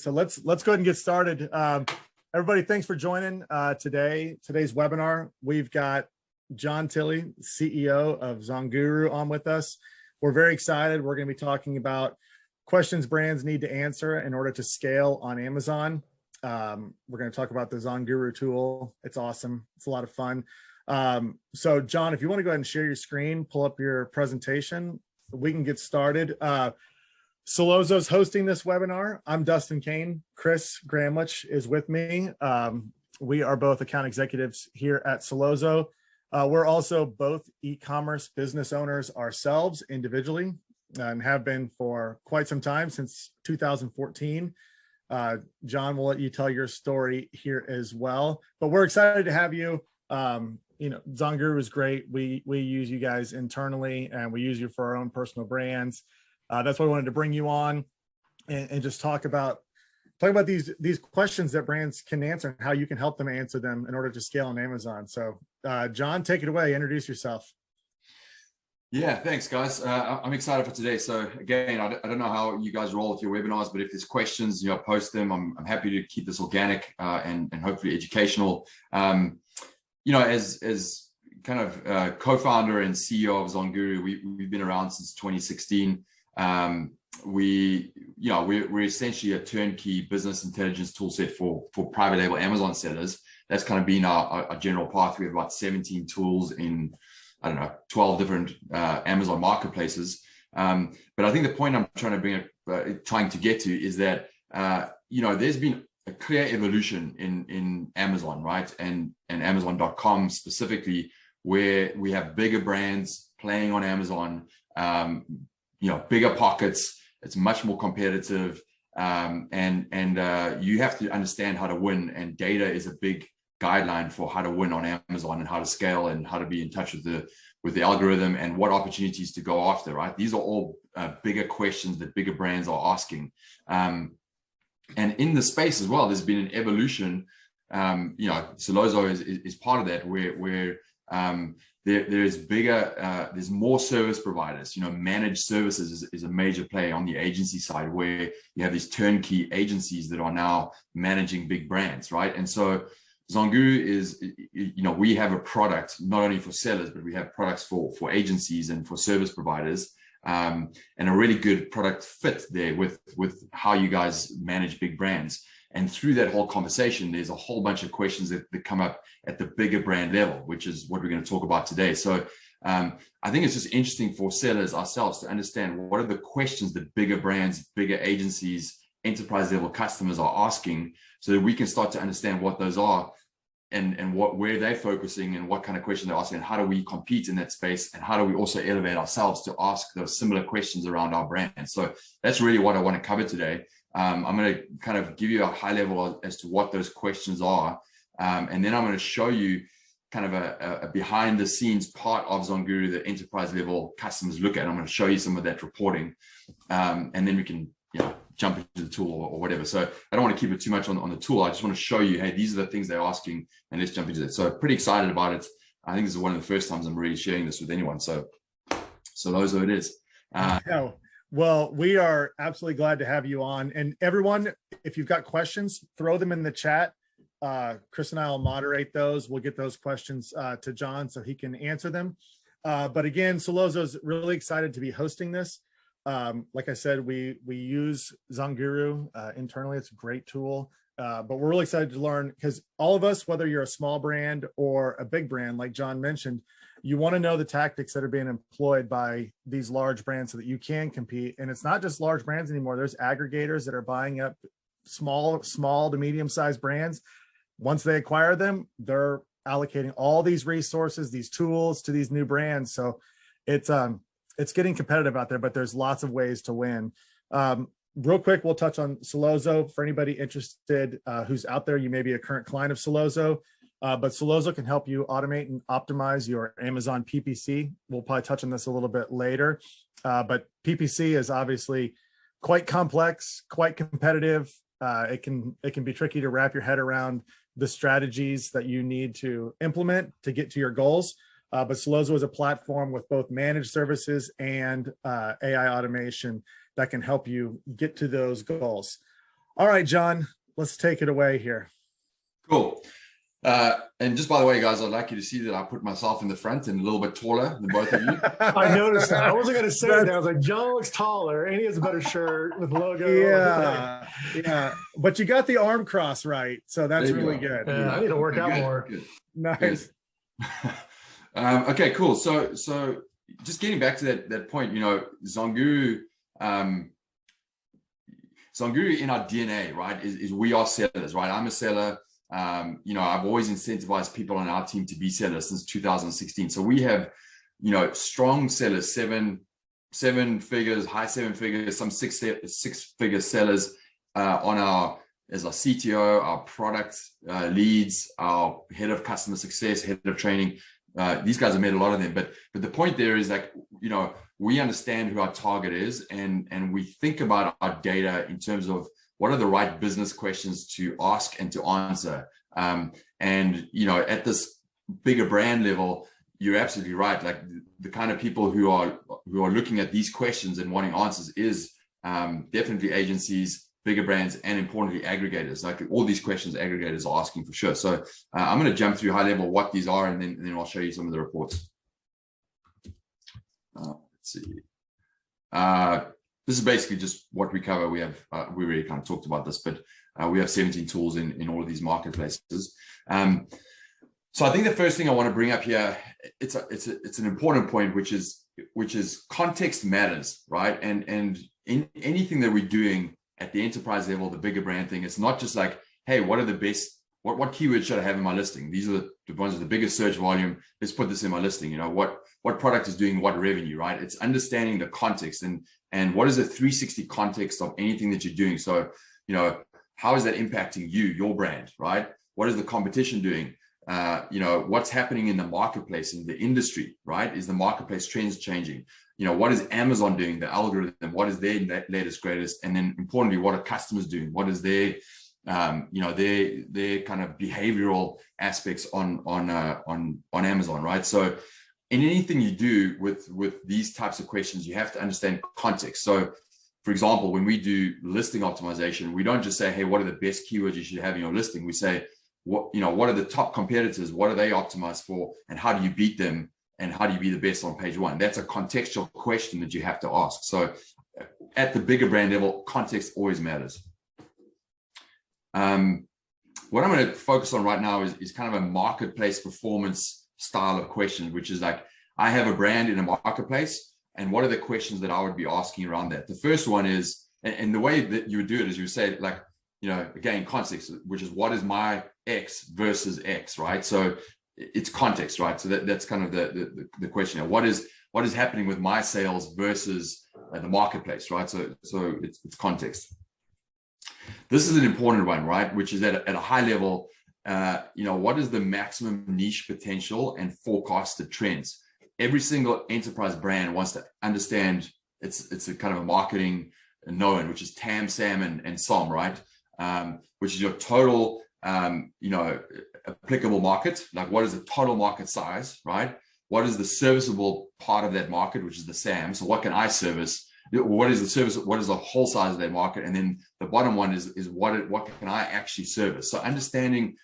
So let's go ahead and get started. Everybody, thanks for joining today's webinar. We've got John Tilley, CEO of ZonGuru, on with us. We're very excited. We're going to be talking about questions brands need to answer in order to scale on Amazon. We're going to talk about the ZonGuru tool. It's awesome. It's a lot of fun. So John, if you want to go ahead and share your screen, pull up your presentation, we can get started. Sellozo's hosting this webinar. I'm Dustin Kane. Chris Gramlich is with me. We are both account executives here at Sellozo. We're also both e-commerce business owners ourselves individually and have been for quite some time, since 2014. John, we'll let you tell your story here as well, but we're excited to have you. ZonGuru is great. We use you guys internally, and we use you for our own personal brands. That's why I wanted to bring you on and just talk about these questions that brands can answer and how you can help them answer them in order to scale on Amazon. So John, take it away. Introduce yourself. Yeah, thanks guys. I'm excited for today. So again, I don't know how you guys roll with your webinars, but if there's questions, post them. I'm happy to keep this organic and hopefully educational. As kind of co-founder and CEO of ZonGuru, we've been around since 2016. We're essentially a turnkey business intelligence tool set for private label Amazon sellers. That's kind of been our general path. We have about 17 tools in, 12 different Amazon marketplaces. But I think the point I'm trying to get to is that, there's been a clear evolution in Amazon, right? And Amazon.com specifically, where we have bigger brands playing on Amazon, bigger pockets. It's much more competitive. And you have to understand how to win, and data is a big guideline for how to win on Amazon and how to scale and how to be in touch with the algorithm and what opportunities to go after, right? These are all bigger questions that bigger brands are asking. And in the space as well, there's been an evolution. Sellozo is part of that, where there's more service providers. Managed services is a major play on the agency side, where you have these turnkey agencies that are now managing big brands, right? And so ZonGuru is, we have a product not only for sellers, but we have products for agencies and for service providers, and a really good product fit there with how you guys manage big brands. And through that whole conversation, there's a whole bunch of questions that come up at the bigger brand level, which is what we're going to talk about today. So I think it's just interesting for sellers ourselves to understand what are the questions that bigger brands, bigger agencies, enterprise level customers are asking, so that we can start to understand what those are and where they're focusing and what kind of questions they're asking, and how do we compete in that space, and how do we also elevate ourselves to ask those similar questions around our brand. So that's really what I want to cover today. I'm going to kind of give you a high level as to what those questions are. And then I'm going to show you kind of a behind the scenes part of ZonGuru that enterprise level customers look at. I'm going to show you some of that reporting. And then we can jump into the tool or whatever. So I don't want to keep it too much on the tool. I just want to show you, hey, these are the things they're asking, and let's jump into it. So pretty excited about it. I think this is one of the first times I'm really sharing this with anyone. So Sellozo it is. Well, we are absolutely glad to have you on. And everyone, if you've got questions, throw them in the chat. Chris and I will moderate those. We'll get those questions to John so he can answer them. But again, Sellozo's really excited to be hosting this. Like I said, we use ZonGuru internally. It's a great tool, but we're really excited to learn, because all of us, whether you're a small brand or a big brand, like John mentioned, you want to know the tactics that are being employed by these large brands so that you can compete. And it's not just large brands anymore. There's aggregators that are buying up small to medium-sized brands. Once they acquire them, they're allocating all these resources, these tools to these new brands. So it's getting competitive out there, but there's lots of ways to win. Real quick, we'll touch on Sellozo. For anybody interested who's out there, you may be a current client of Sellozo, but Sellozo can help you automate and optimize your Amazon PPC. We'll probably touch on this a little bit later, but PPC is obviously quite complex, quite competitive. It can be tricky to wrap your head around the strategies that you need to implement to get to your goals. But Sellozo is a platform with both managed services and AI automation that can help you get to those goals. All right, John, let's take it away here. Cool. And just by the way, guys, I'd like you to see that I put myself in the front and a little bit taller than both of you. I noticed that. I wasn't going to say that. I was like, John looks taller and he has a better shirt with logo. Yeah. Yeah. But you got the arm cross right. So that's really good. Yeah, I need to work out more. Good. Nice. Okay, cool. So just getting back to that point, you know, ZonGuru in our DNA, right, is we are sellers, right? I'm a seller. You know, I've always incentivized people on our team to be sellers since 2016. So we have, you know, strong sellers, seven figures, high seven figures, some six figure sellers as our CTO, our product leads, our head of customer success, head of training. These guys have met a lot of them, but the point there is, like, you know, we understand who our target is, and we think about our data in terms of what are the right business questions to ask and to answer. And you know, at this bigger brand level, you're absolutely right. Like, the kind of people who are looking at these questions and wanting answers is definitely agencies, bigger brands, and importantly, aggregators. Like, all these questions aggregators are asking for sure. So I'm going to jump through high level what these are, and then I'll show you some of the reports. Let's see. This is basically just what we cover. We already kind of talked about this, but we have 17 tools in all of these marketplaces. So I think the first thing I want to bring up here, it's an important point, which is context matters, right? And in anything that we're doing at the enterprise level, the bigger brand thing, it's not just like, hey, what are the best, what keywords should I have in my listing? These are the ones with the biggest search volume. Let's put this in my listing. You know, what product is doing what revenue, right? It's understanding the context and what is the 360 context of anything that you're doing. So, you know, how is that impacting you, your brand, right? What is the competition doing? You know, what's happening in the marketplace, in the industry, right? Is the marketplace trends changing? You know, what is Amazon doing, the algorithm? What is their latest, greatest? And then importantly, what are customers doing? What is their, you know, their kind of behavioral aspects on Amazon, right? So in anything you do with these types of questions, you have to understand context. So for example, when we do listing optimization, we don't just say, hey, what are the best keywords you should have in your listing? We say, what are the top competitors? What are they optimized for? And how do you beat them? And how do you be the best on page one? That's a contextual question that you have to ask. So at the bigger brand level, context always matters. What I'm going to focus on right now is kind of a marketplace performance style of question, which is like, I have a brand in a marketplace, and what are the questions that I would be asking around that? The first one is, and the way that you would do it is you would say, like, you know, again, context, which is what is my X versus X, right? So it's context, right? So that's kind of the question. What is happening with my sales versus the marketplace, right? So it's context. This is an important one, right? Which is at a high level, you know, what is the maximum niche potential and forecasted trends? Every single enterprise brand wants to understand it's a kind of a marketing known, which is TAM, SAM, and SOM, right? Which is your total, you know, applicable market. Like, what is the total market size, right? What is the serviceable part of that market, which is the SAM? So what can I service? What is the service? What is the whole size of that market? And then the bottom one is what can I actually service? So understanding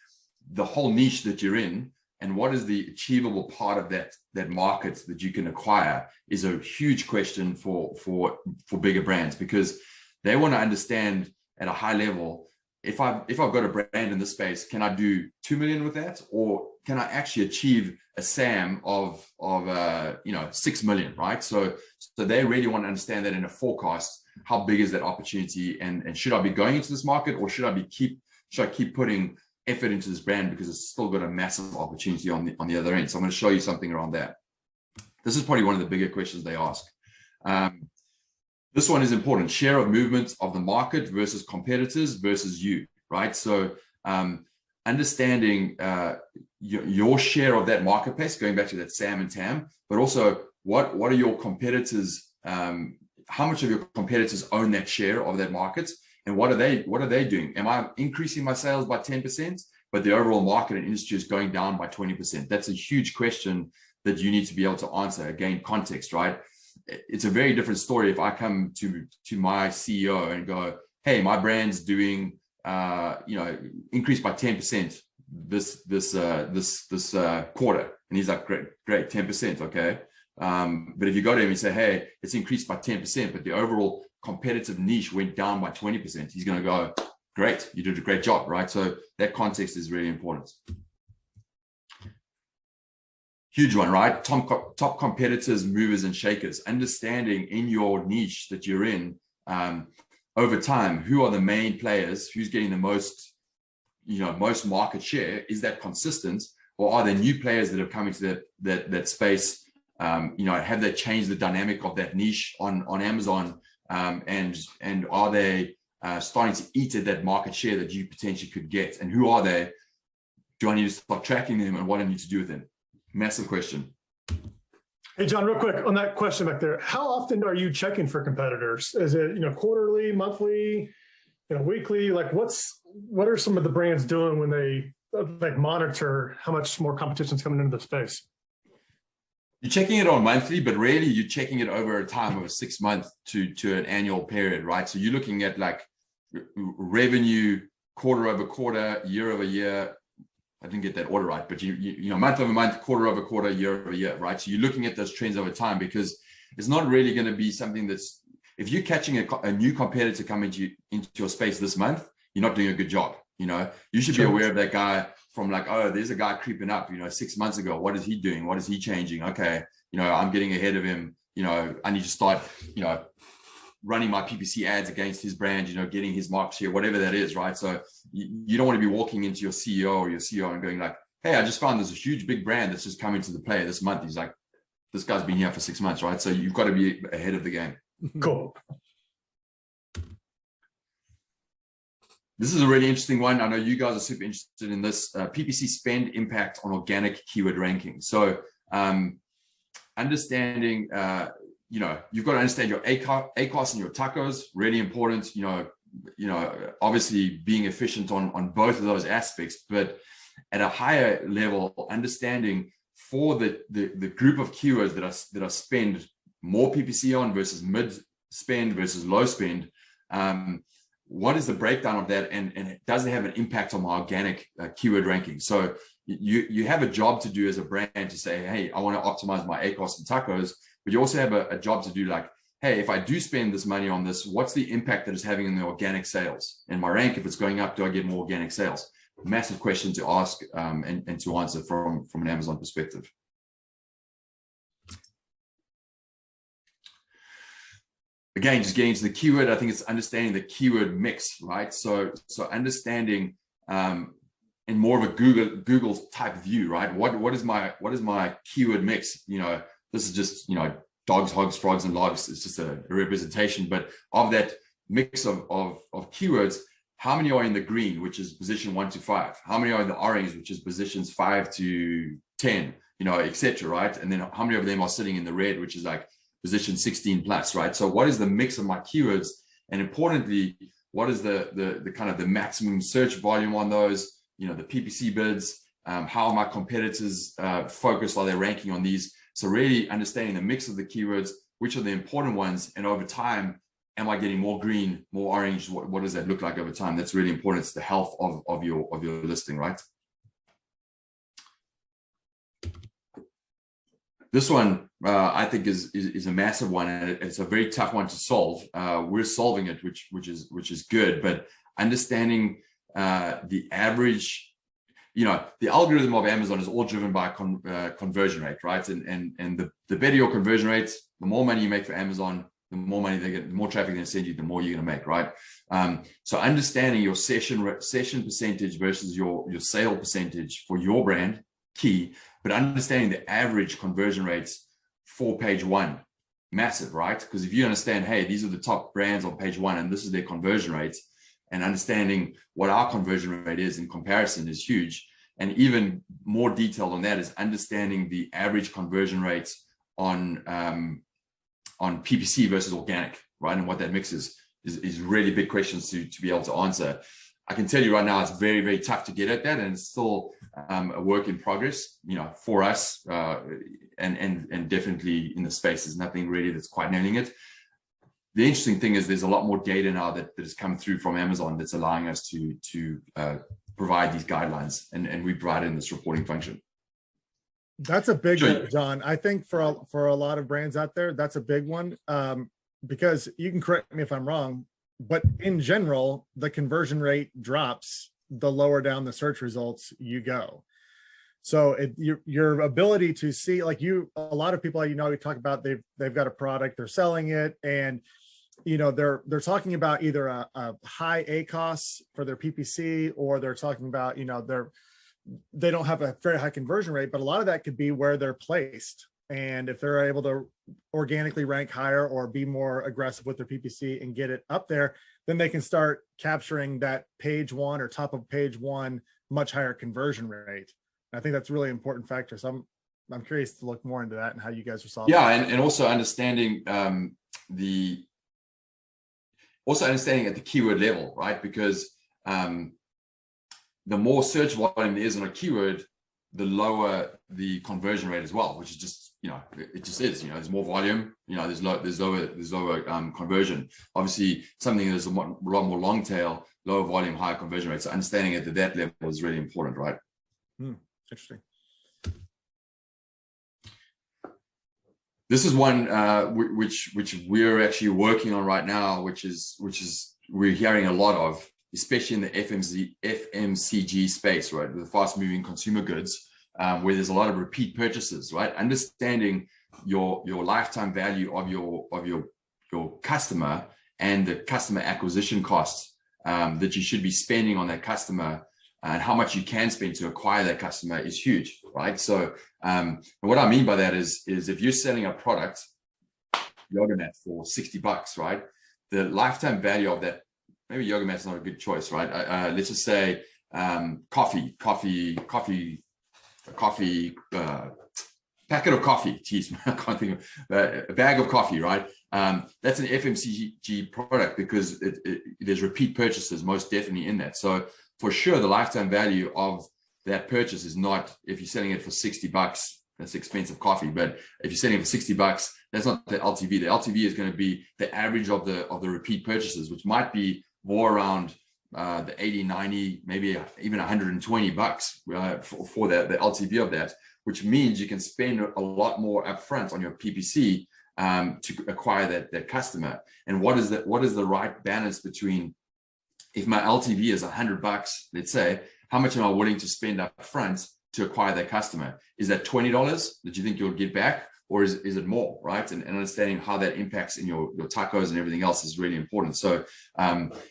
the whole niche that you're in and what is the achievable part of that market that you can acquire is a huge question for bigger brands, because they want to understand at a high level, if I've got a brand in this space, can I do 2 million with that, or can I actually achieve a SAM of 6 million, right? So they really want to understand that in a forecast, how big is that opportunity, and should I be going into this market, or should I keep putting effort into this brand because it's still got a massive opportunity on the other end. So I'm going to show you something around that. This is probably one of the bigger questions they ask. This one is important: share of movement of the market versus competitors versus you, right? So understanding your share of that marketplace, going back to that SAM and TAM, but also what are your competitors, how much of your competitors own that share of that market, and what are they doing? Am I increasing my sales by 10%, but the overall market and industry is going down by 20%? That's a huge question that you need to be able to answer. Again, context, right? It's a very different story if I come to my CEO and go, hey, my brand's doing, increased by 10% this quarter. And he's like, great, 10%, okay. But if you go to him and say, hey, it's increased by 10%, but the overall competitive niche went down by 20%, he's going to go, great, you did a great job, right? So that context is really important. Huge one, right? Top competitors, movers and shakers. Understanding in your niche that you're in, over time, who are the main players, who's getting the most, most market share? Is that consistent, or are there new players that have come into that space? Have they changed the dynamic of that niche on Amazon? And are they starting to eat at that market share that you potentially could get? And who are they? Do I need to start tracking them, and what do I need to do with them? Massive question. Hey, John, real quick on that question back there. How often are you checking for competitors? Is it, quarterly, monthly, weekly? Like what are some of the brands doing when they monitor how much more competition is coming into the space? You're checking it on monthly, but really you're checking it over a time of a 6 month to an annual period, right? So you're looking at like revenue quarter over quarter, year over year. I didn't get that order right, but you month over month, quarter over quarter, year over year, right? So you're looking at those trends over time, because it's not really going to be something that's, if you're catching a new competitor coming into your space this month, you're not doing a good job. You should be aware of that guy from like, oh, there's a guy creeping up, 6 months ago. What is he doing? What is he changing? Okay. I'm getting ahead of him. I need to start, running my PPC ads against his brand, getting his market share, whatever that is, right? So you don't want to be walking into your CEO or your CEO and going like, hey, I just found there's a huge big brand that's just coming to the play this month. He's like, this guy's been here for 6 months, right? So you've got to be ahead of the game. Cool. This is a really interesting one. I know you guys are super interested in this. PPC spend impact on organic keyword ranking. So understanding, you've got to understand your ACOS and your tacos, really important, obviously being efficient on both of those aspects, but at a higher level, understanding for the group of keywords that are spend more PPC on versus mid spend versus low spend, what is the breakdown of that, and does it have an impact on my organic keyword ranking? So you have a job to do as a brand to say, hey, I want to optimize my ACOS and tacos, but you also have a job to do like, hey, if I do spend this money on this, what's the impact that it's having on the organic sales? And my rank, if it's going up, do I get more organic sales? Massive question to ask and to answer from an Amazon perspective. Again, just getting into the keyword, I think it's understanding the keyword mix, right? So understanding in more of a Google type view, right? What is my keyword mix? This is just, dogs, hogs, frogs, and logs. It's just a representation, but of that mix of keywords, how many are in the green, which is position 1 to 5? How many are in the orange, which is positions 5 to 10, etc., right? And then how many of them are sitting in the red, which is like position 16 plus, right? So what is the mix of my keywords? And importantly, what is the kind of the maximum search volume on those, the PPC bids, how are my competitors focused? Are they ranking on these? So really understanding the mix of the keywords, which are the important ones, and over time, am I getting more green, more orange? What does that look like over time? That's really important. It's the health of your listing, right? This one I think is a massive one, and it's a very tough one to solve. We're solving it, which is good, but understanding the average. The algorithm of Amazon is all driven by conversion rate, right? And the better your conversion rates, the more money you make for Amazon, the more money they get, the more traffic they send you, the more you're going to make, right? So understanding your session percentage versus your sale percentage for your brand, key, but understanding the average conversion rates for page one, massive, right? Because if you understand, hey, these are the top brands on page one and this is their conversion rates, and understanding what our conversion rate is in comparison is huge. And even more detailed on that is understanding the average conversion rates on PPC versus organic, right? And what that mix is really big questions to be able to answer. I can tell you right now, it's very, very tough to get at that, and it's still a work in progress, for us, and definitely in the space. There's nothing really that's quite nailing it. the interesting thing is there's a lot more data now that has come through from Amazon that's allowing us to provide these guidelines, and we provide it in this reporting function. That's a big one, John. I think for a lot of brands out there, that's a big one, because you can correct me if I'm wrong, but in general, the conversion rate drops the lower down the search results you go. So your ability to see, like a lot of people, you talk about they've got a product, they're selling it, and they're talking about either a high ACoS for their PPC, or they're talking about they don't have a very high conversion rate, but a lot of that could be where they're placed. And if they're able to organically rank higher or be more aggressive with their PPC and get it up there, then they can start capturing that page one or top of page one much higher conversion rate. I think that's a really important factor. So I'm curious to look more into that and how you guys are solving. Yeah, and also understanding at the keyword level, right? Because the more search volume there is on a keyword, the lower the conversion rate as well, which is just, it just is, there's more volume, there's lower conversion. Obviously, something that's a lot more long tail, lower volume, higher conversion rate. So understanding it at that level is really important, right? Interesting. This is one which we're actually working on right now, which is we're hearing a lot of, especially in the FMCG space, right, with the fast-moving consumer goods, where there's a lot of repeat purchases, right? Understanding your lifetime value of your customer and the customer acquisition costs that you should be spending on that customer, and how much you can spend to acquire that customer is huge, right? So what I mean by that is if you're selling a product, yoga mat, for $60, right? The lifetime value of that, maybe yoga mat's not a good choice, right? Let's just say packet of coffee. Geez, I can't think of a bag of coffee, right? That's an FMCG product because there's repeat purchases most definitely in that. So for sure, the lifetime value of that purchase is not, if you're selling it for $60, that's expensive coffee. But if you're selling it for $60, that's not the LTV. The LTV is going to be the average of the repeat purchases, which might be more around the 80, 90, maybe even $120 for the LTV of that, which means you can spend a lot more upfront on your PPC to acquire that customer. And what is the right balance between, if my LTV is $100, let's say, how much am I willing to spend up front to acquire that customer? Is that $20 that you think you'll get back, or is it more, right? And understanding how that impacts in your tacos and everything else is really important. So,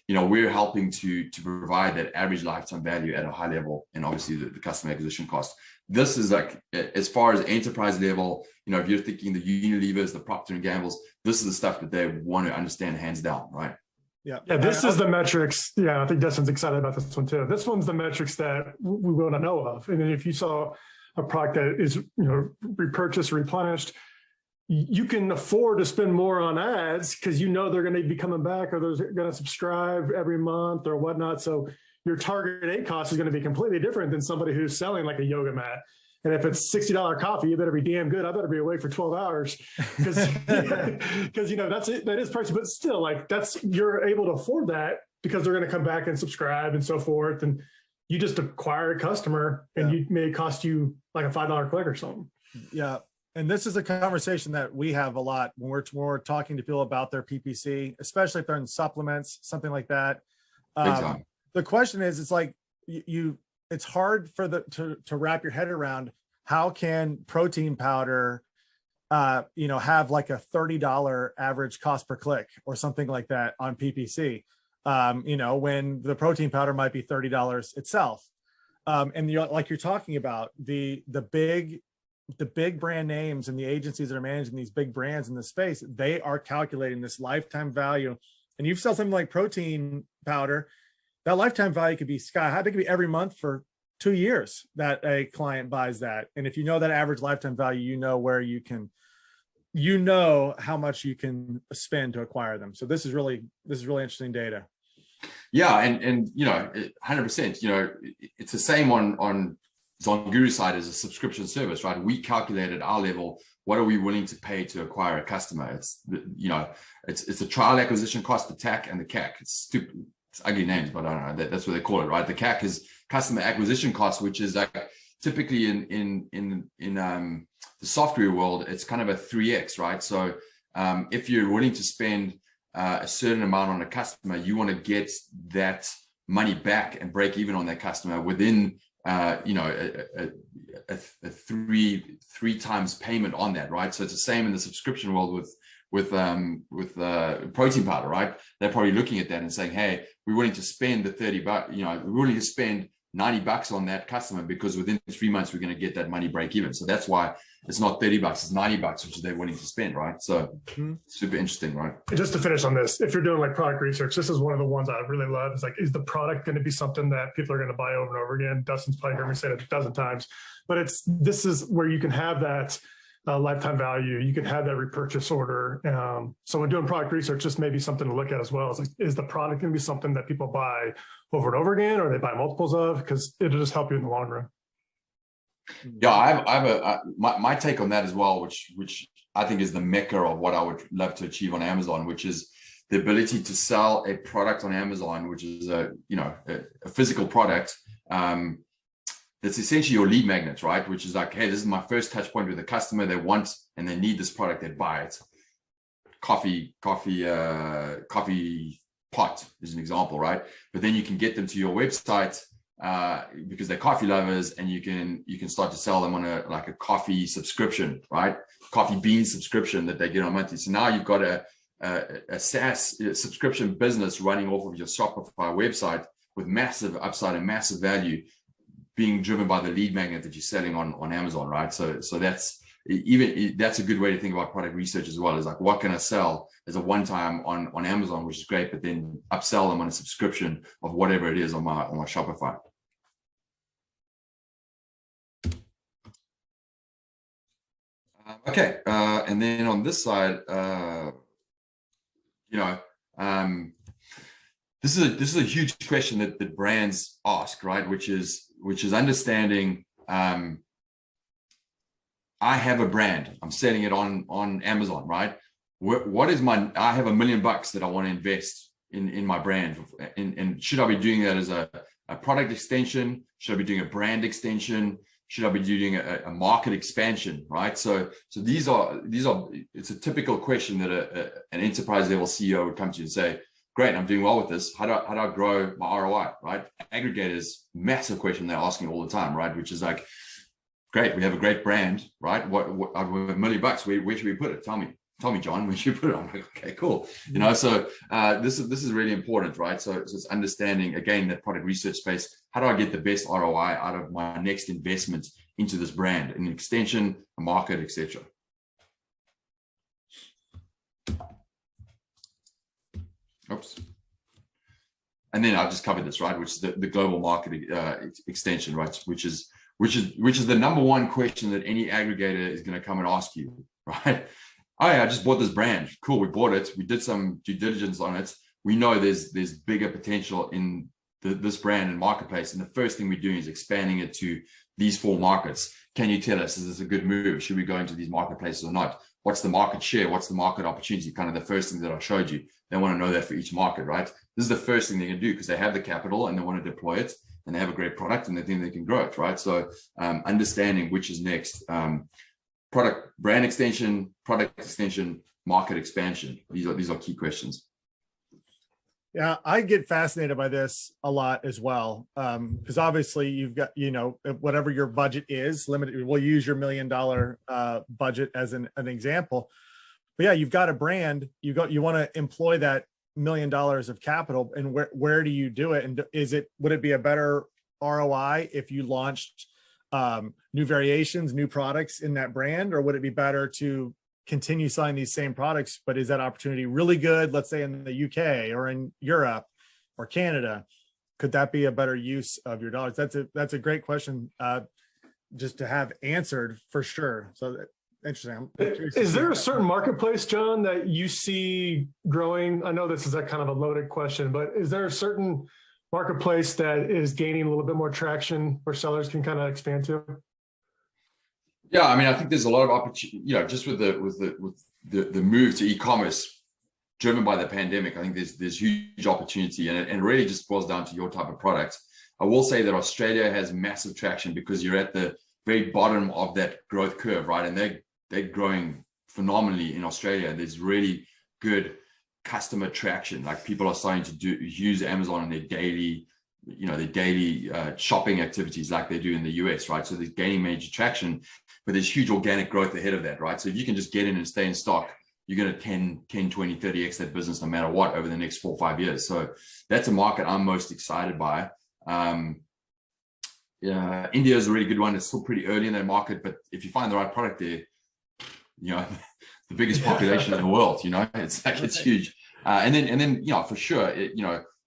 we're helping to provide that average lifetime value at a high level, and obviously the customer acquisition cost. This is like, as far as enterprise level, if you're thinking the Unilevers, the Procter & Gambles, this is the stuff that they want to understand hands down, right? Yeah, this is the metrics. Yeah, I think Dustin's excited about this one too. This one's the metrics that we want to know of. And then if you saw a product that is, repurchased, replenished, you can afford to spend more on ads because they're going to be coming back, or they're going to subscribe every month or whatnot. So your target ACoS is going to be completely different than somebody who's selling like a yoga mat. And if it's $60 coffee, you better be damn good. I better be awake for 12 hours because that's it. That is pricey, but still, like, you're able to afford that because they're going to come back and subscribe and so forth. And you just acquire a customer, and it may cost you like a $5 click or something. Yeah. And this is a conversation that we have a lot when we're talking to people about their PPC, especially if they're in supplements, something like that. The question is, it's like it's hard to wrap your head around, how can protein powder, have like a $30 average cost per click or something like that on PPC, when the protein powder might be $30 itself. And you're talking about the big brand names and the agencies that are managing these big brands in the space, they are calculating this lifetime value. And you sell something like protein powder, that lifetime value could be sky high. It could be every month for 2 years that a client buys that. And if you know that average lifetime value, where you can, how much you can spend to acquire them. So this is really interesting data. Yeah. And 100%, it's the same on ZonGuru side is a subscription service, right? We calculate at our level, what are we willing to pay to acquire a customer? It's, you know, it's a trial acquisition cost, the TAC and the CAC. It's stupid, it's ugly names, but I don't know, that's what they call it, right? The CAC is customer acquisition cost, which is like typically in the software world, it's kind of a 3x, right? So if you're willing to spend a certain amount on a customer, you want to get that money back and break even on that customer within you know, a three times payment on that, right? So it's the same in the subscription world with protein powder, right? They're probably looking at that and saying, hey, we're willing to spend the $30, you know, we're willing to spend $90 on that customer because within 3 months we're going to get that money break even. So that's why it's not $30, it's $90, which they're willing to spend, right? So super interesting, right? And just to finish on this, if you're doing like product research, this is one of the ones I really love. Is like, is the product going to be something that people are going to buy over and over again? Dustin's probably heard me say it a dozen times, but this is where you can have that lifetime value. You can have that repurchase order. So when doing product research, this may be something to look at as well. It's like, is the product going to be something that people buy over and over again, or they buy multiples of? Because it'll just help you in the long run. Yeah, I have my take on that as well, which I think is the mecca of what I would love to achieve on Amazon, which is the ability to sell a product on Amazon, which is a physical product. That's essentially your lead magnet, right? Which is like, hey, this is my first touch point with a customer. They want and they need this product. They buy it. Coffee pot is an example, right? But then you can get them to your website because they're coffee lovers, and you can start to sell them on a coffee subscription, right? Coffee bean subscription that they get on monthly. So now you've got a SaaS subscription business running off of your Shopify website with massive upside and massive value, being driven by the lead magnet that you're selling on Amazon, right? So that's a good way to think about product research as well. Is like, what can I sell as a one-time on Amazon, which is great, but then upsell them on a subscription of whatever it is on my Shopify. Okay, and then on this side, this is a huge question that brands ask, right? Which is understanding. I have a brand. I'm selling it on Amazon, right? What is I have $1 million that I want to invest in my brand, and should I be doing that as a product extension? Should I be doing a brand extension? Should I be doing a market expansion, right? So these are it's a typical question that an enterprise level CEO would come to you and say, great, I'm doing well with this. How do I grow my ROI, right? Aggregators, massive question they're asking all the time, right? Which is like, great, we have a great brand, right? What $1 million, where should we put it? Tell me, John, where should we put it? I'm like, okay, cool. So this is really important, right? So it's understanding, again, that product research space. How do I get the best ROI out of my next investment into this brand, an extension, a market, etc. Oops. And then I've just covered this, right? Which is the global market extension, right? Which is the number one question that any aggregator is going to come and ask you, right? Oh yeah, I just bought this brand. Cool, we bought it. We did some due diligence on it. We know there's bigger potential in this brand and marketplace. And the first thing we're doing is expanding it to these 4 markets. Can you tell us, is this a good move? Should we go into these marketplaces or not? What's the market share? What's the market opportunity? Kind of the first thing that I showed you. They want to know that for each market, right? This is the first thing they can do because they have the capital and they want to deploy it, and they have a great product and they think they can grow it, right? So understanding which is next. Brand extension, product extension, market expansion. These are key questions. Yeah, I get fascinated by this a lot as well, because obviously you've got, whatever your budget is limited. We'll use your $1 million budget as an example. But yeah, you've got a brand. You want to employ that $1 million of capital, and where do you do it? And would it be a better ROI if you launched new variations, new products in that brand, or would it be better to continue selling these same products, but is that opportunity really good? Let's say in the UK or in Europe or Canada, could that be a better use of your dollars? That's a great question, just to have answered for sure. So interesting. Is there a certain marketplace, John, that you see growing? I know this is a kind of a loaded question, but is there a certain marketplace that is gaining a little bit more traction where sellers can kind of expand to? Yeah, I mean, I think there's a lot of opportunity, just with the move to e-commerce driven by the pandemic. I think there's huge opportunity, and it really just boils down to your type of product. I will say that Australia has massive traction because you're at the very bottom of that growth curve, right? And they're growing phenomenally in Australia. There's really good customer traction. Like, people are starting to use Amazon in their daily, shopping activities like they do in the US, right? So they're gaining major traction, but there's huge organic growth ahead of that, right? So if you can just get in and stay in stock, you're going to 10, 20, 30x that business no matter what over the next 4 or 5 years. So that's a market I'm most excited by. India is a really good one. It's still pretty early in that market, but if you find the right product there, the biggest population in the world, it's huge. And then for sure,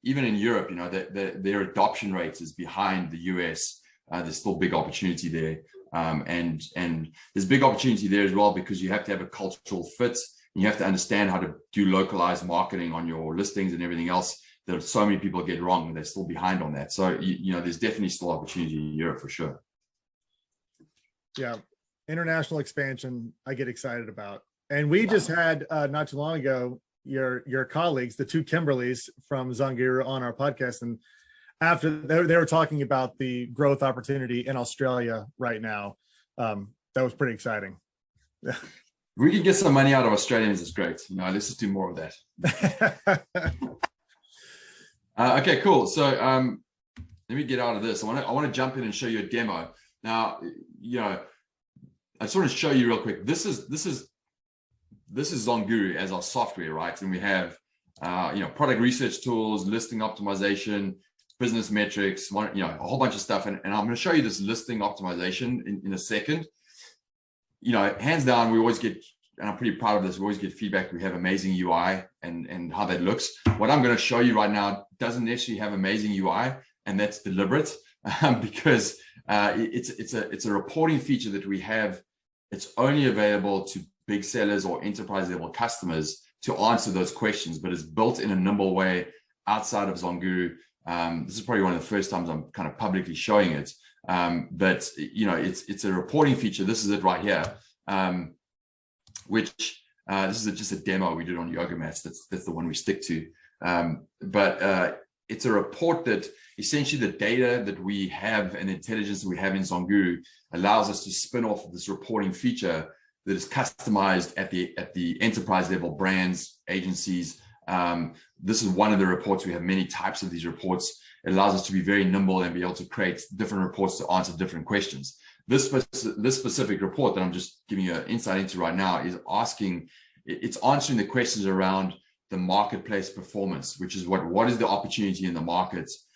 even in Europe, their adoption rate is behind the US. There's still big opportunity there. And there's big opportunity there as well, because you have to have a cultural fit, and you have to understand how to do localized marketing on your listings and everything else that so many people get wrong, and they're still behind on that. So, there's definitely still opportunity in Europe for sure. Yeah. International expansion, I get excited about. And we just had, not too long ago, your colleagues, the two Kimberlys from ZonGuru, on our podcast. And after they were talking about the growth opportunity in Australia right now. That was pretty exciting. We can get some money out of Australians, it's great. Let's just do more of that. Okay, cool. So let me get out of this. I want to jump in and show you a demo. Now, I just want to show you real quick. This is ZonGuru as our software, right? And we have product research tools, listing optimization, business metrics, a whole bunch of stuff. And I'm going to show you this listing optimization in a second. Hands down, we always get, and I'm pretty proud of this, we always get feedback. We have amazing UI and how that looks. What I'm going to show you right now doesn't necessarily have amazing UI, and that's deliberate because it's a reporting feature that we have. It's only available to big sellers or enterprise level customers to answer those questions, but it's built in a nimble way outside of ZonGuru. This is probably one of the first times I'm kind of publicly showing it. But it's a reporting feature. This is it right here, which this is just a demo we did on yoga mats. That's the one we stick to. But it's a report that essentially the data that we have and the intelligence that we have in ZonGuru allows us to spin off this reporting feature that is customized at the enterprise level, brands, agencies. This is one of the reports. We have many types of these reports. It allows us to be very nimble and be able to create different reports to answer different questions. This specific report that I'm just giving you an insight into right now is it's answering the questions around the marketplace performance, which is what is the opportunity in the markets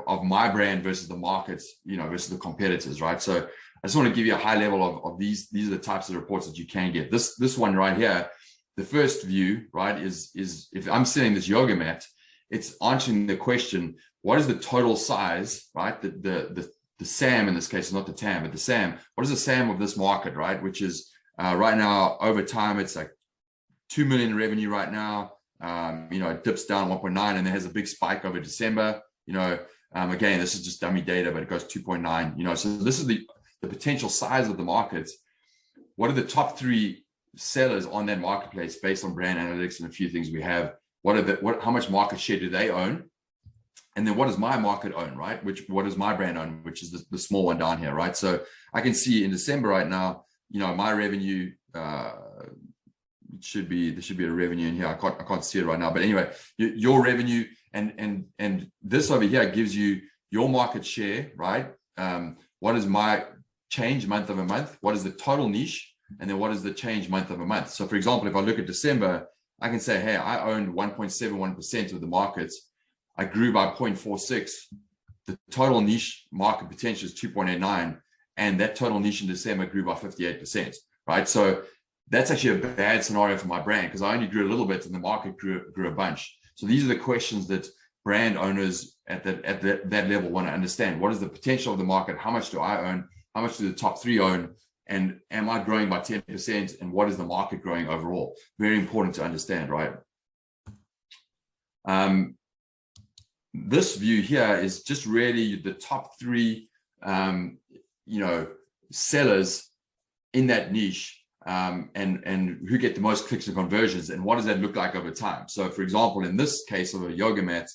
of my brand versus the markets, versus the competitors, right? So I just want to give you a high level of these are the types of reports that you can get. This one right here, the first view, right, is if I'm sitting this yoga mat, it's answering the question, what is the total size, right? The SAM in this case is not the TAM, but the SAM. What is the SAM of this market, right? Which is right now, over time, it's like 2 million in revenue right now. It dips down 1.9 and then has a big spike over December. Again, this is just dummy data, but it goes 2.9. So this is the potential size of the market. What are the top 3 sellers on that marketplace based on brand analytics and a few things we have? How much market share do they own? And then what does my market own, right? What does my brand own, which is the small one down here, right? So I can see in December right now, my revenue, there should be a revenue in here. I can't see it right now, but anyway, your revenue and this over here gives you your market share, right? What is my change month over month? What is the total niche? And then what is the change month over month? So for example, if I look at December, I can say, hey, I owned 1.71% of the markets. I grew by 0.46. The total niche market potential is 2.89. And that total niche in December grew by 58%, right? So that's actually a bad scenario for my brand because I only grew a little bit and the market grew a bunch. So these are the questions that brand owners at that level want to understand. What is the potential of the market? How much do I own? How much do the top 3 own? And am I growing by 10%? And what is the market growing overall? Very important to understand, right? this view here is just really the top 3, sellers in that niche, and who get the most clicks and conversions, and what does that look like over time. So for example, in this case of a yoga mat,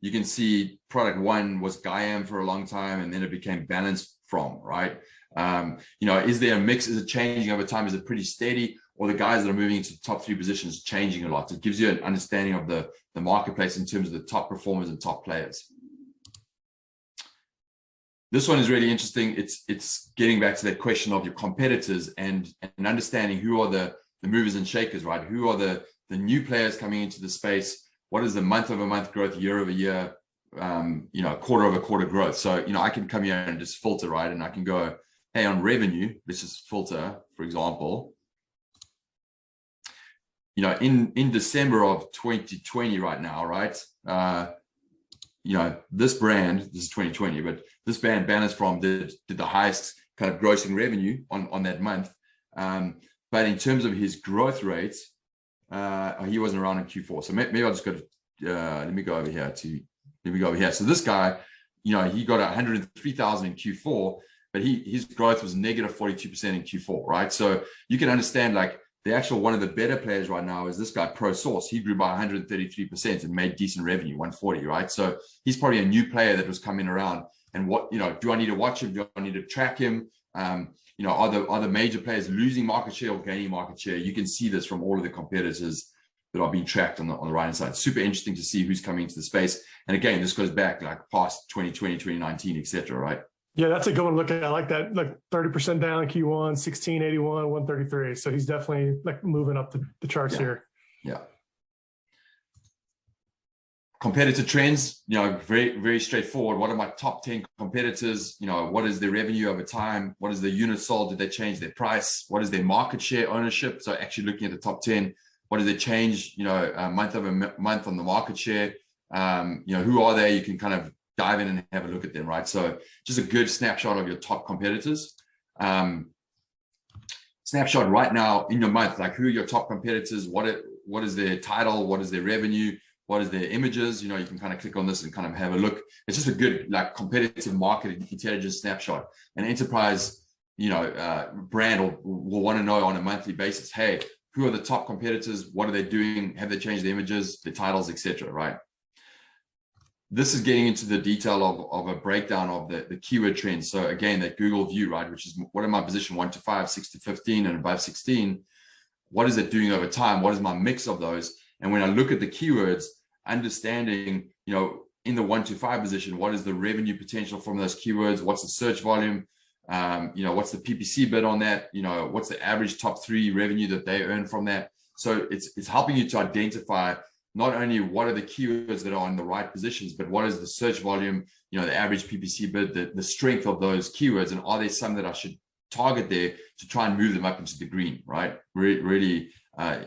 you can see product 1 was Gaiam for a long time, and then it became Balance From, right? Is there a mix? Is it changing over time? Is it pretty steady? Or the guys that are moving into the top 3 positions changing a lot? It gives you an understanding of the marketplace in terms of the top performers and top players. This one is really interesting. It's getting back to that question of your competitors and understanding who are the movers and shakers, right? Who are the new players coming into the space? What is the month-over-month growth, year-over-year, quarter-over-quarter growth? So, I can come here and just filter, right? And I can go, hey, on revenue, let's just filter, for example. In December of 2020 right now, right? This brand, this is 2020, but this brand Balance From did the highest kind of grossing revenue on that month. But in terms of his growth rate, he wasn't around in Q4. So maybe I'll just go to, let me go over here. So this guy, he got 103,000 in Q4, but his growth was negative 42% in Q4, right? So you can understand, like, the actual one of the better players right now is this guy, Pro Source. He grew by 133% and made decent revenue, 140, right? So he's probably a new player that was coming around. And what, do I need to watch him? Do I need to track him? Are the major players losing market share or gaining market share? You can see this from all of the competitors that are being tracked on the right-hand side. Super interesting to see who's coming into the space. And again, this goes back like past 2020, 2019, etc., right? Yeah, that's a good one to look at. I like that, like 30% down in Q1, 1681, 133. So he's definitely like moving up the charts here. Yeah. Competitor trends, very, very straightforward. What are my top 10 competitors? What is their revenue over time? What is the unit sold? Did they change their price? What is their market share ownership? So actually looking at the top 10, what does it change, month over month on the market share? Who are they? You can kind of dive in and have a look at them, right? So just a good snapshot of your top competitors. Snapshot right now in your month, like who are your top competitors? What is their title? What is their revenue? What is their images? You can kind of click on this and kind of have a look. It's just a good, like, competitive market intelligence snapshot. An enterprise, brand will want to know on a monthly basis, hey, who are the top competitors? What are they doing? Have they changed the images, the titles, etc., right? This is getting into the detail of a breakdown of the keyword trends. So again, that Google view, right, which is what am I position 1 to 5, 6 to 15, and above 16? What is it doing over time? What is my mix of those? And when I look at the keywords, understanding, in the 1 to 5 position, what is the revenue potential from those keywords? What's the search volume? What's the PPC bid on that? What's the average top 3 revenue that they earn from that? So it's helping you to identify not only what are the keywords that are in the right positions, but what is the search volume, the average PPC bid, the strength of those keywords, and are there some that I should target there to try and move them up into the green, right? Really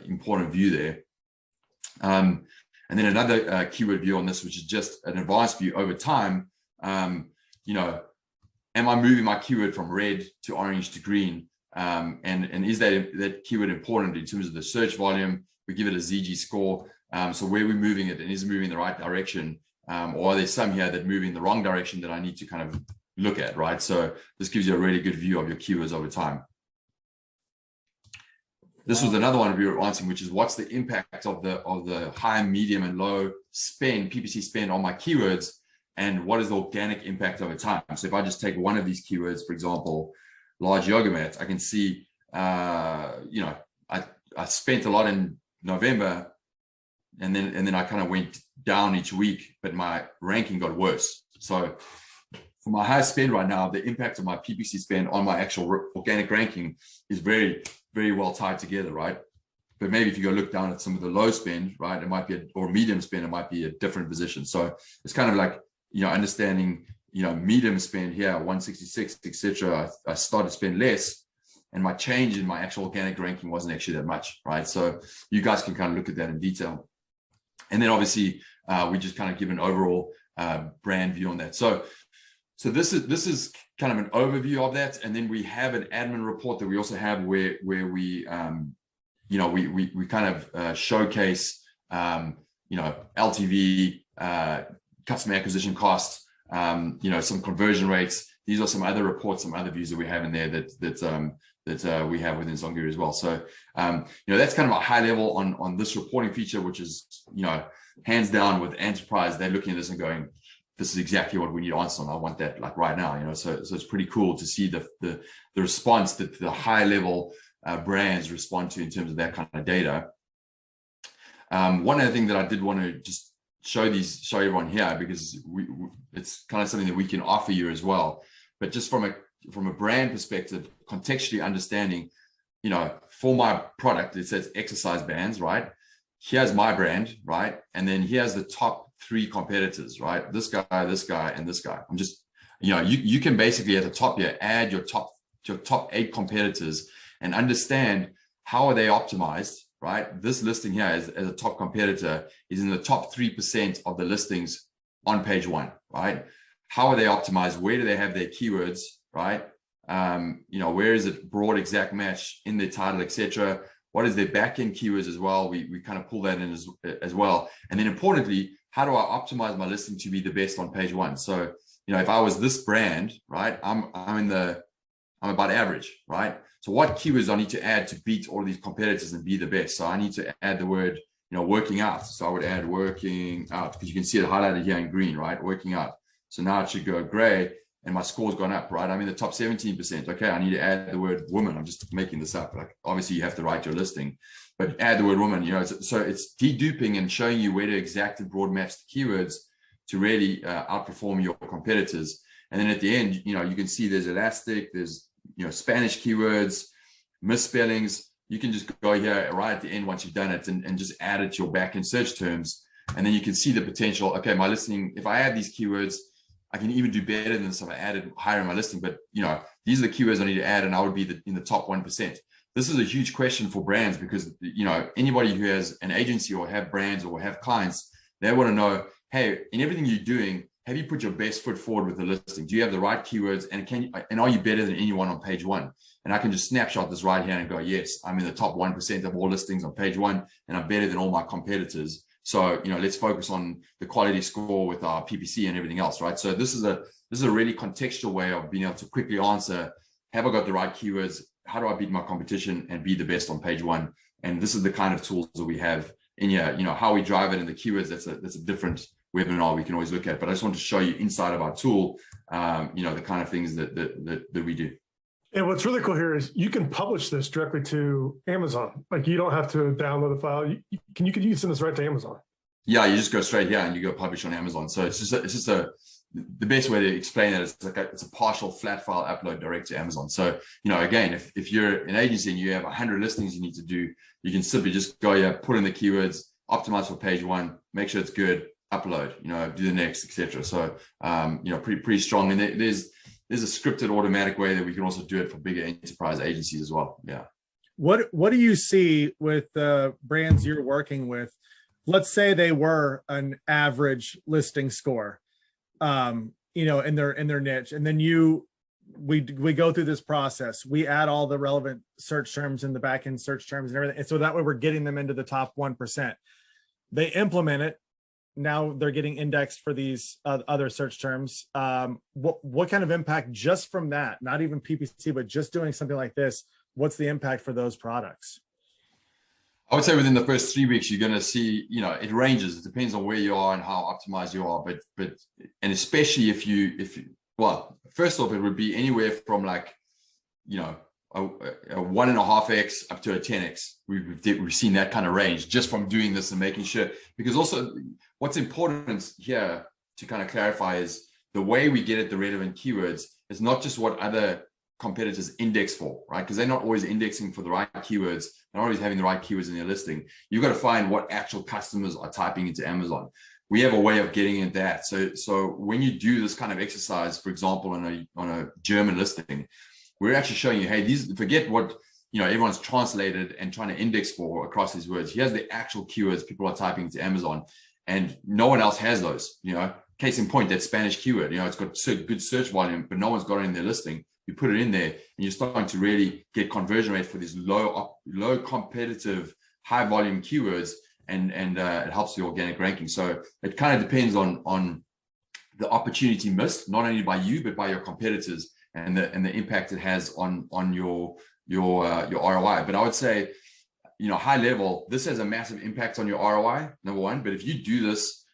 important view there. And then another keyword view on this, which is just an advanced view over time. Am I moving my keyword from red to orange to green? And is that keyword important in terms of the search volume? We give it a ZG score. So where we're moving it, and is it moving in the right direction? Or are there some here that move in the wrong direction that I need to kind of look at, right? So this gives you a really good view of your keywords over time. This was another one we were answering, which is what's the impact of the high, medium, and low spend, PPC spend on my keywords, and what is the organic impact over time? So if I just take one of these keywords, for example, large yoga mats, I can see, I spent a lot in November, and then I kind of went down each week, but my ranking got worse. So for my high spend right now, the impact of my PPC spend on my actual organic ranking is very, very well tied together, right? But maybe if you go look down at some of the low spend, right, it might be or medium spend, it might be a different position. So it's kind of like, understanding, medium spend here, 166, etc. I started to spend less, and my change in my actual organic ranking wasn't actually that much, right? So you guys can kind of look at that in detail. And then obviously we just kind of give an overall brand view on that. So this is kind of an overview of that, and then we have an admin report that we also have where we we kind of showcase LTV, customer acquisition costs, some conversion rates. These are some other reports, some other views that we have in there that we have within ZonGuru as well. So, that's kind of a high level on this reporting feature, which is, hands down with enterprise, they're looking at this and going, this is exactly what we need answers on. I want that like right now, so it's pretty cool to see the response that the high level brands respond to in terms of that kind of data. One other thing that I did want to just show everyone here, because it's kind of something that we can offer you as well, but just from a brand perspective, contextually understanding, for my product, it says exercise bands, right? Here's my brand, right? And then here's the top 3 competitors, right? This guy, and this guy. I'm just, you can basically at the top here, add your top 8 competitors and understand how are they optimized, right? This listing here as a top competitor is in the top 3% of the listings on page 1, right? How are they optimized? Where do they have their keywords, right? Where is it broad exact match in their title, etc.? What is their back-end keywords as well? We kind of pull that in as well. And then importantly, how do I optimize my listing to be the best on page 1? So, if I was this brand, right, I'm about average, right? So what keywords do I need to add to beat all these competitors and be the best? So I need to add the word, working out. So I would add working out, because you can see it highlighted here in green, right? Working out. So now it should go gray and my score's gone up, right? I'm in the top 17%. Okay, I need to add the word woman. I'm just making this up. Like, obviously you have to write your listing, but add the word woman, so it's deduping and showing you where to exactly broad match the keywords to really outperform your competitors. And then at the end, you can see there's elastic, there's, Spanish keywords, misspellings. You can just go here right at the end once you've done it and just add it to your backend search terms. And then you can see the potential. Okay, my listing, if I add these keywords, I can even do better than this if I added higher in my listing. But, these are the keywords I need to add, and I would be in the top 1%. This is a huge question for brands because, anybody who has an agency or have brands or have clients, they want to know, hey, in everything you're doing, have you put your best foot forward with the listing? Do you have the right keywords? And are you better than anyone on page 1? And I can just snapshot this right here and go, yes, I'm in the top 1% of all listings on page 1, and I'm better than all my competitors. So, let's focus on the quality score with our PPC and everything else, right? So this is a really contextual way of being able to quickly answer, have I got the right keywords? How do I beat my competition and be the best on page 1? And this is the kind of tools that we have in here. How we drive it in the keywords, that's a different webinar we can always look at. But I just want to show you inside of our tool, the kind of things that we do. And what's really cool here is you can publish this directly to Amazon. Like, you don't have to download the file. You can send this right to Amazon. Yeah, you just go straight here and you go publish on Amazon. So it's just the best way to explain it is it's a partial flat file upload direct to Amazon. So, again, if you're an agency and you have 100 listings you need to do, you can simply just go here, put in the keywords, optimize for page 1, make sure it's good, upload, do the next, etc. So, pretty strong. And there's a scripted automatic way that we can also do it for bigger enterprise agencies as well. Yeah. What do you see with the brands you're working with? Let's say they were an average listing score, in their niche, and then we go through this process. We add all the relevant search terms and the backend search terms and everything, and so that way we're getting them into the top 1%. They implement it. Now they're getting indexed for these other search terms. What kind of impact just from that, not even PPC, but just doing something like this, what's the impact for those products? I would say within the first 3 weeks, you're going to see, it ranges. It depends on where you are and how optimized you are. But especially if first off, it would be anywhere from a 1.5x up to a 10x. We've seen that kind of range just from doing this and making sure, because also what's important here to kind of clarify is the way we get at the relevant keywords is not just what other competitors index for, right? Because they're not always indexing for the right keywords. They're not always having the right keywords in their listing. You've got to find what actual customers are typing into Amazon. We have a way of getting at that. So when you do this kind of exercise, for example, on a German listing, we're actually showing you, hey, forget what everyone's translated and trying to index for across these words. Here's the actual keywords people are typing into Amazon, and no one else has those. Case in point, that Spanish keyword. It's got good search volume, but no one's got it in their listing. You put it in there, and you're starting to really get conversion rate for these low competitive, high volume keywords, and it helps the organic ranking. So it kind of depends on the opportunity missed, not only by you, but by your competitors, and the impact it has on your ROI. But I would say, high level, this has a massive impact on your ROI, number one. But if you do this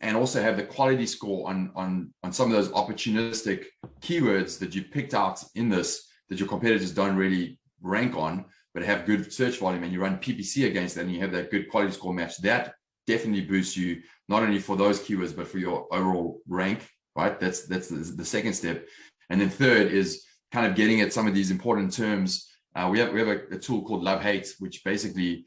and also have the quality score on some of those opportunistic keywords that you picked out in this, that your competitors don't really rank on, but have good search volume, and you run PPC against that, and you have that good quality score match, that definitely boosts you, not only for those keywords, but for your overall rank, right? That's the second step. And then third is kind of getting at some of these important terms. We have a tool called LoveHate, which basically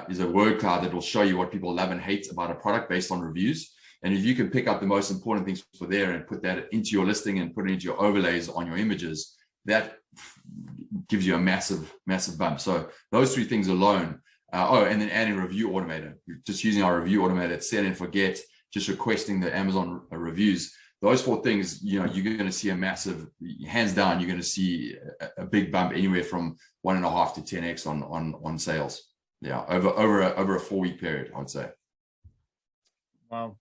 is a word cloud that will show you what people love and hate about a product based on reviews. And if you can pick up the most important things for there and put that into your listing and put it into your overlays on your images, that gives you a massive bump. So those three things alone. And then adding review automator, just using our review automator, set and forget, just requesting the Amazon reviews. Those four things, you're going to see a massive, hands down, you're going to see a big bump anywhere from 1.5 to 10x on sales. Yeah, over a 4-week period, I would say. Wow.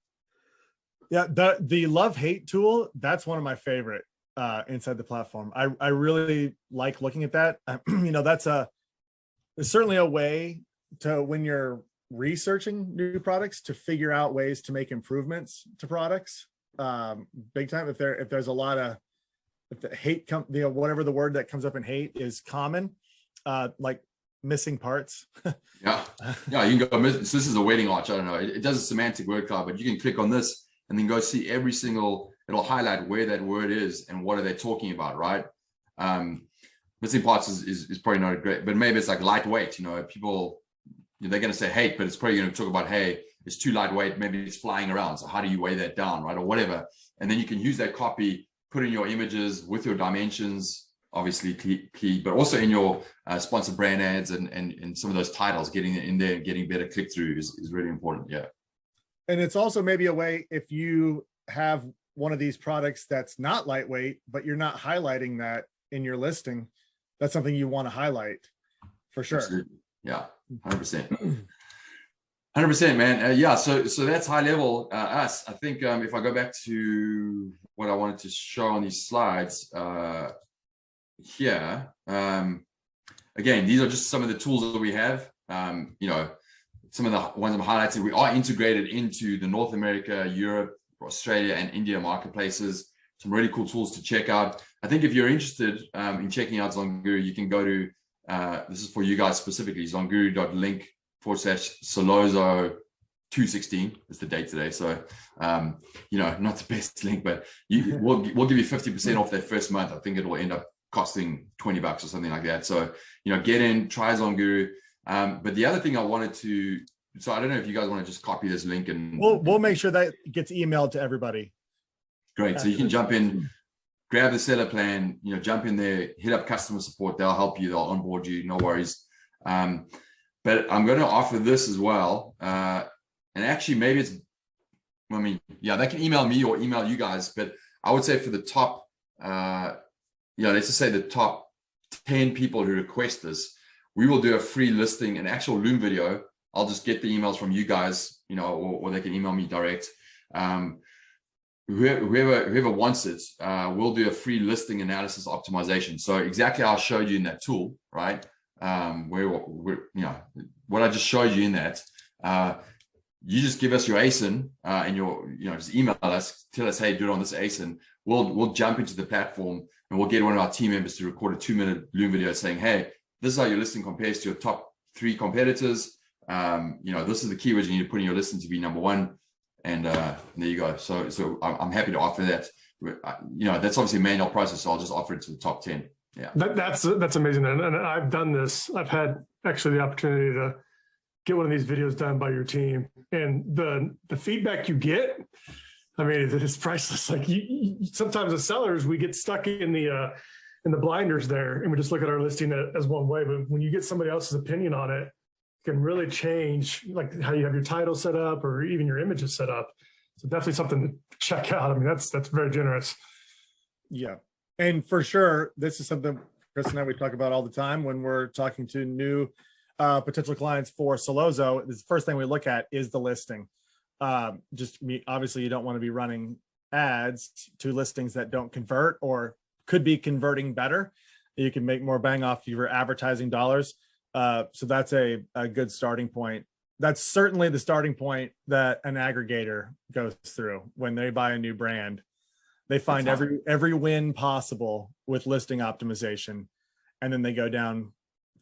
Yeah, the LoveHate tool, that's one of my favorite inside the platform. I really like looking at that. There's certainly a way to, when you're researching new products, to figure out ways to make improvements to products. Big time. If there's a lot of, if the hate whatever the word that comes up in hate is common, like missing parts. yeah, you can go. So this is a wedding arch. I don't know. It does a semantic word cloud, but you can click on this and then go see every single. It'll highlight where that word is and what are they talking about, right? Missing parts is probably not great, but maybe it's like lightweight. People, they're going to say hate, but it's probably going to talk about, hey, it's too lightweight, maybe it's flying around, so how do you weigh that down, right? Or whatever. And then you can use that copy, put in your images with your dimensions, obviously key, but also in your sponsored brand ads and some of those titles, getting it in there and getting better click-through is really important. Yeah. And it's also maybe a way, if you have one of these products that's not lightweight, but you're not highlighting that in your listing, that's something you want to highlight for sure. Absolutely. Yeah, 100%. 100%, man. Yeah, so that's high level us. I think if I go back to what I wanted to show on these slides here, again, these are just some of the tools that we have. Some of the ones I'm highlighting, we are integrated into the North America, Europe, Australia, and India marketplaces. Some really cool tools to check out. I think if you're interested in checking out ZonGuru, you can go to, this is for you guys specifically, zonguru.link/Sellozo 216 is the date today. So, not the best link, but we'll give you 50% off that first month. I think it will end up costing $20 or something like that. So, get in, try ZonGuru. But the other thing I wanted to, so I don't know if you guys want to just copy this link and we'll make sure that gets emailed to everybody. Great. So you can jump in, grab the seller plan, jump in there, hit up customer support. They'll help you. They'll onboard you. No worries. But I'm going to offer this as well. And actually, maybe they can email me or email you guys. But I would say for the top, let's just say the top 10 people who request this, we will do a free listing, an actual Loom video. I'll just get the emails from you guys, or they can email me direct. Whoever wants it, we'll do a free listing analysis optimization. So exactly how I showed you in that tool, right? What I just showed you in that, you just give us your ASIN and just email us, tell us, hey, do it on this ASIN. We'll jump into the platform and we'll get one of our team members to record a 2-minute Loom video saying, hey, this is how your listing compares to your top 3 competitors. This is the keywords you need to put in your listing to be number 1. And there you go. So I'm happy to offer that. That's obviously a manual process, so I'll just offer it to the top 10. Yeah, that's amazing. And I've done this. I've had actually the opportunity to get one of these videos done by your team, and the feedback you get, I mean, it's priceless. Like sometimes as sellers, we get stuck in the blinders there, and we just look at our listing as one way. But when you get somebody else's opinion on it, can really change like how you have your title set up or even your images set up. So definitely something to check out. I mean, that's very generous. Yeah. And for sure, this is something Chris and I, we talk about all the time when we're talking to new potential clients for Sellozo. The first thing we look at is the listing. Obviously you don't want to be running ads to listings that don't convert or could be converting better. You can make more bang off your advertising dollars. So that's a good starting point. That's certainly the starting point that an aggregator goes through when they buy a new brand. They find every win possible with listing optimization, and then they go down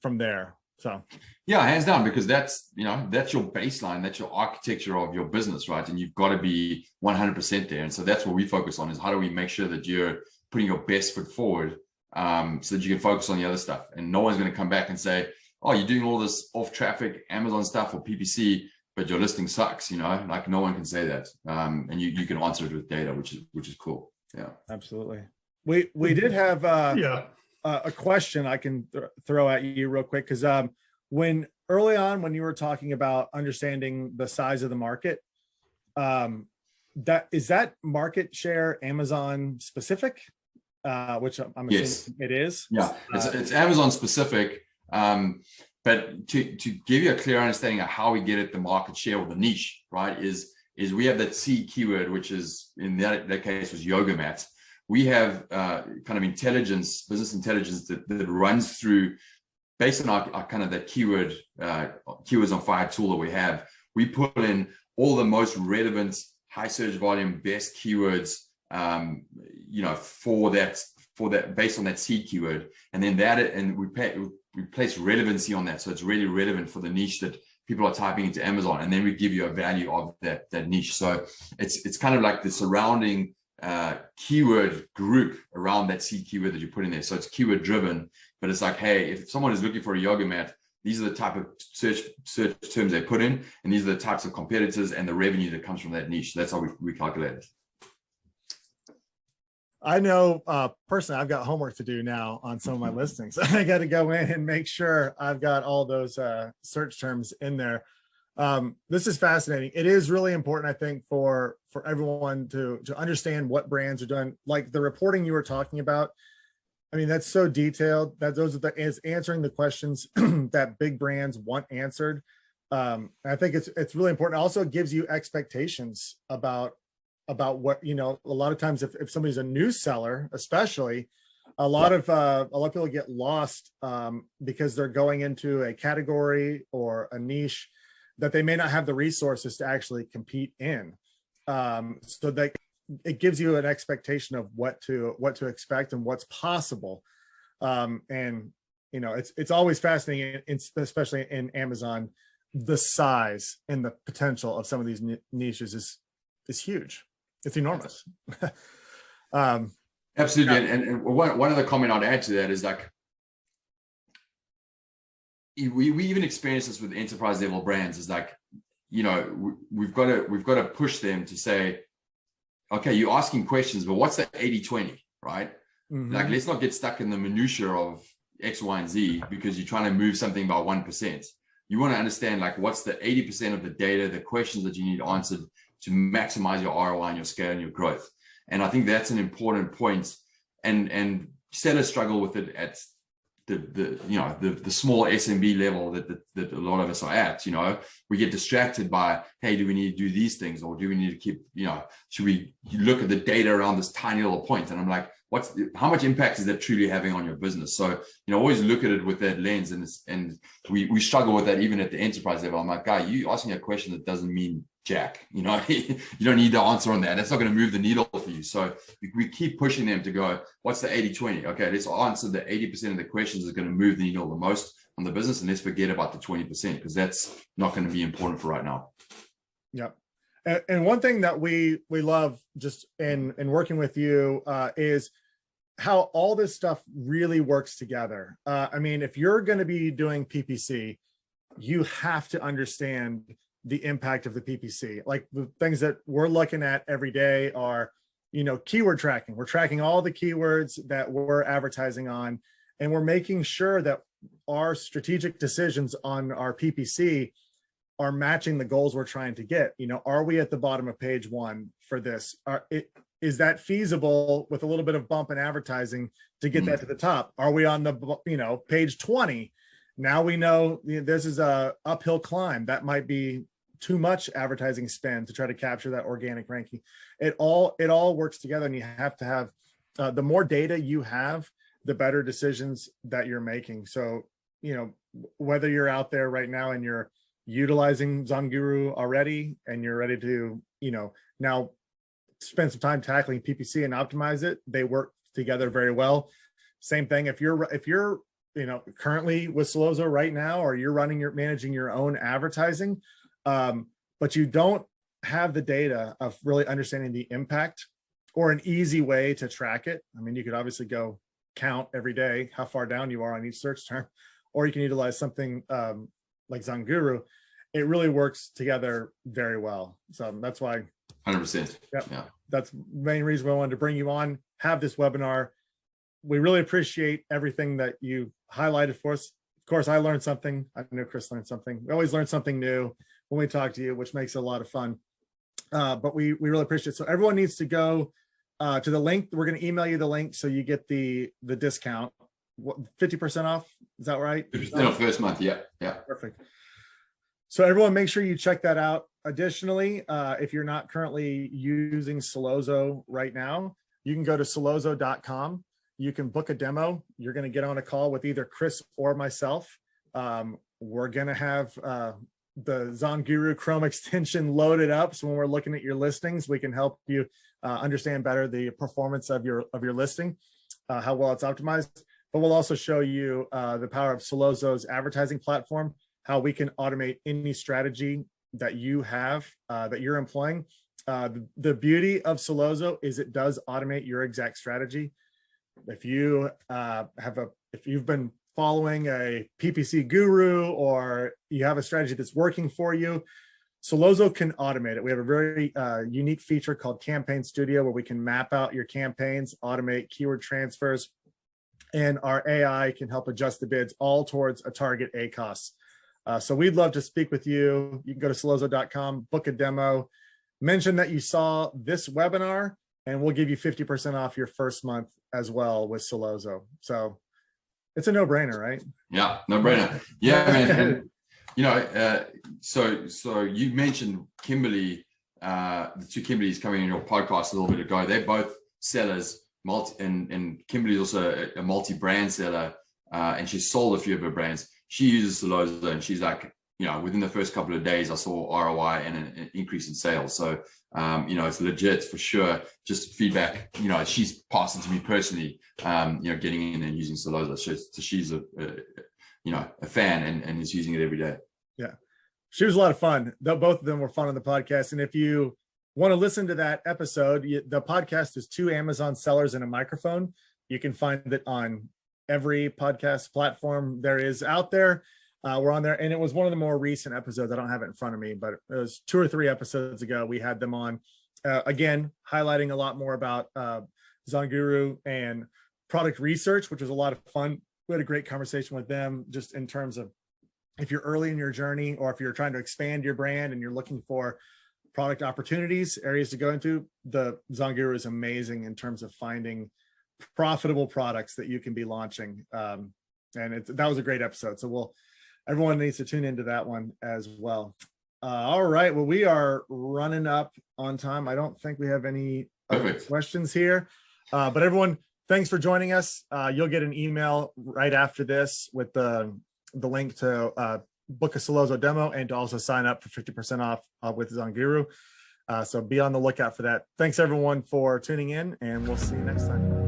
from there. So yeah, hands down, because that's your baseline, that's your architecture of your business, right? And you've got to be 100% there. And so that's what we focus on, is how do we make sure that you're putting your best foot forward, so that you can focus on the other stuff. And no one's going to come back and say, oh, you're doing all this off traffic Amazon stuff or PPC, but your listing sucks, like no one can say that. And you can answer it with data, which is cool. Yeah, absolutely. We did have a question I can throw at you real quick, because when early on when you were talking about understanding the size of the market, that market share Amazon specific, which I'm assuming it is. Yeah, it's Amazon specific. But to give you a clear understanding of how we get at the market share or the niche, right, is we have that C keyword, which is in that case was yoga mats. We have kind of intelligence, business intelligence that runs through based on our kind of that keywords on fire tool that we have. We put in all the most relevant, high search volume, best keywords, for that based on that seed keyword, and then we place relevancy on that, so it's really relevant for the niche that people are typing into Amazon, and then we give you a value of that niche. So it's kind of like the surrounding keyword group around that seed keyword that you put in there. So it's keyword driven, but it's like, hey, if someone is looking for a yoga mat, these are the type of search terms they put in, and these are the types of competitors and the revenue that comes from that niche. That's how we calculate it. I know personally, I've got homework to do now on some of my listings. I got to go in and make sure I've got all those search terms in there. This is fascinating. It is really important, I think, for everyone to understand what brands are doing. Like the reporting you were talking about, I mean, that's so detailed that is answering the questions that big brands want answered. I think it's really important. It also gives you expectations about what, a lot of times if somebody's a new seller, especially, a lot of people get lost because they're going into a category or a niche that they may not have the resources to actually compete in. So that it gives you an expectation of what to expect and what's possible. And it's always fascinating, especially in Amazon, the size and the potential of some of these niches is huge. It's enormous. Absolutely. Yeah. And one other comment I'd add to that is like, we even experience this with enterprise level brands, is like, we've got to push them to say, okay, you're asking questions, but what's the 80-20, right? Mm-hmm. Like, let's not get stuck in the minutia of X, Y, and Z because you're trying to move something by 1%. You want to understand, like, what's the 80% of the data, the questions that you need answered to maximize your ROI and your scale and your growth. And I think that's an important point. And sellers struggle with it at the small SMB level that a lot of us are at. We get distracted by, hey, do we need to do these things, or do we need to keep, should we look at the data around this tiny little point? And I'm like, how much impact is that truly having on your business? So, always look at it with that lens, and we struggle with that even at the enterprise level. I'm like, guy, you asking a question that doesn't mean jack, you don't need the answer on that. That's not going to move the needle for you. So we keep pushing them to go, what's the 80-20? Okay, let's answer the 80% of the questions that are going to move the needle the most on the business, and let's forget about the 20% because that's not going to be important for right now. Yep. And one thing that we love just in working with you is how all this stuff really works together. I mean, if you're going to be doing PPC, you have to understand the impact of the PPC. Like the things that we're looking at every day are, keyword tracking. We're tracking all the keywords that we're advertising on, and we're making sure that our strategic decisions on our PPC are matching the goals we're trying to get. Are we at the bottom of page 1 for this? Is that feasible with a little bit of bump in advertising to get that to the top? Are we on the, page 20? Now we know this is a uphill climb. That might be too much advertising spend to try to capture that organic ranking. It all works together, and you have to have the more data you have, the better decisions that you're making. So, whether you're out there right now and you're utilizing ZonGuru already and you're ready to, now spend some time tackling PPC and optimize it, they work together very well. Same thing if you're currently with Sellozo right now, or you're managing your own advertising, but you don't have the data of really understanding the impact or an easy way to track it. I mean, you could obviously go count every day how far down you are on each search term, or you can utilize something like ZonGuru. It really works together very well. So that's why 100%. Yep, yeah, that's the main reason we wanted to bring you on, have this webinar. We really appreciate everything that you highlighted for us. Of course, I learned something. I know Chris learned something. We always learn something new when we talk to you, which makes it a lot of fun. But we really appreciate it. So everyone needs to go to the link. We're going to email you the link so you get the discount. 50% off. Is that right? 50% off first month. Yeah. Perfect. So everyone, make sure you check that out. Additionally, if you're not currently using Sellozo right now, you can go to sellozo.com. You can book a demo. You're going to get on a call with either Chris or myself. We're going to have the ZonGuru Chrome extension loaded up. So when we're looking at your listings, we can help you understand better the performance of your listing, how well it's optimized. But we'll also show you the power of Sellozo's advertising platform, how we can automate any strategy that you have, that you're employing. The beauty of Sellozo is it does automate your exact strategy. If you if you've been following a PPC guru, or you have a strategy that's working for you, Sellozo can automate it. We have a very unique feature called Campaign Studio, where we can map out your campaigns, automate keyword transfers, and our AI can help adjust the bids all towards a target ACoS. So we'd love to speak with you. You can go to sellozo.com, book a demo, mention that you saw this webinar, and we'll give you 50% off your first month as well with Sellozo. So it's a no-brainer, right? Yeah, no-brainer. Yeah, man. And, so you mentioned Kimberly, the two Kimberlys coming in your podcast a little bit ago. They're both sellers, and Kimberly's also a multi-brand seller, and she's sold a few of her brands. She uses Sellozo, and she's like, within the first couple of days, I saw ROI and an increase in sales. So, it's legit for sure. Just feedback, she's passed it to me personally, getting in and using Sellozo. So she's a fan and is using it every day. Yeah. She was a lot of fun. Both of them were fun on the podcast. And if you want to listen to that episode, the podcast is two Amazon sellers and a microphone. You can find it on every podcast platform there is out there. We're on there, and it was one of the more recent episodes. I don't have it in front of me, but it was 2 or 3 episodes ago. We had them on, again, highlighting a lot more about ZonGuru and product research, which was a lot of fun. We had a great conversation with them, just in terms of if you're early in your journey, or if you're trying to expand your brand and you're looking for product opportunities, areas to go into, the ZonGuru is amazing in terms of finding profitable products that you can be launching. And that was a great episode. So everyone needs to tune into that one as well. All right. Well, we are running up on time. I don't think we have any questions here, but everyone, thanks for joining us. You'll get an email right after this with the link to book a Sellozo demo, and to also sign up for 50% off with ZonGuru. So be on the lookout for that. Thanks everyone for tuning in, and we'll see you next time.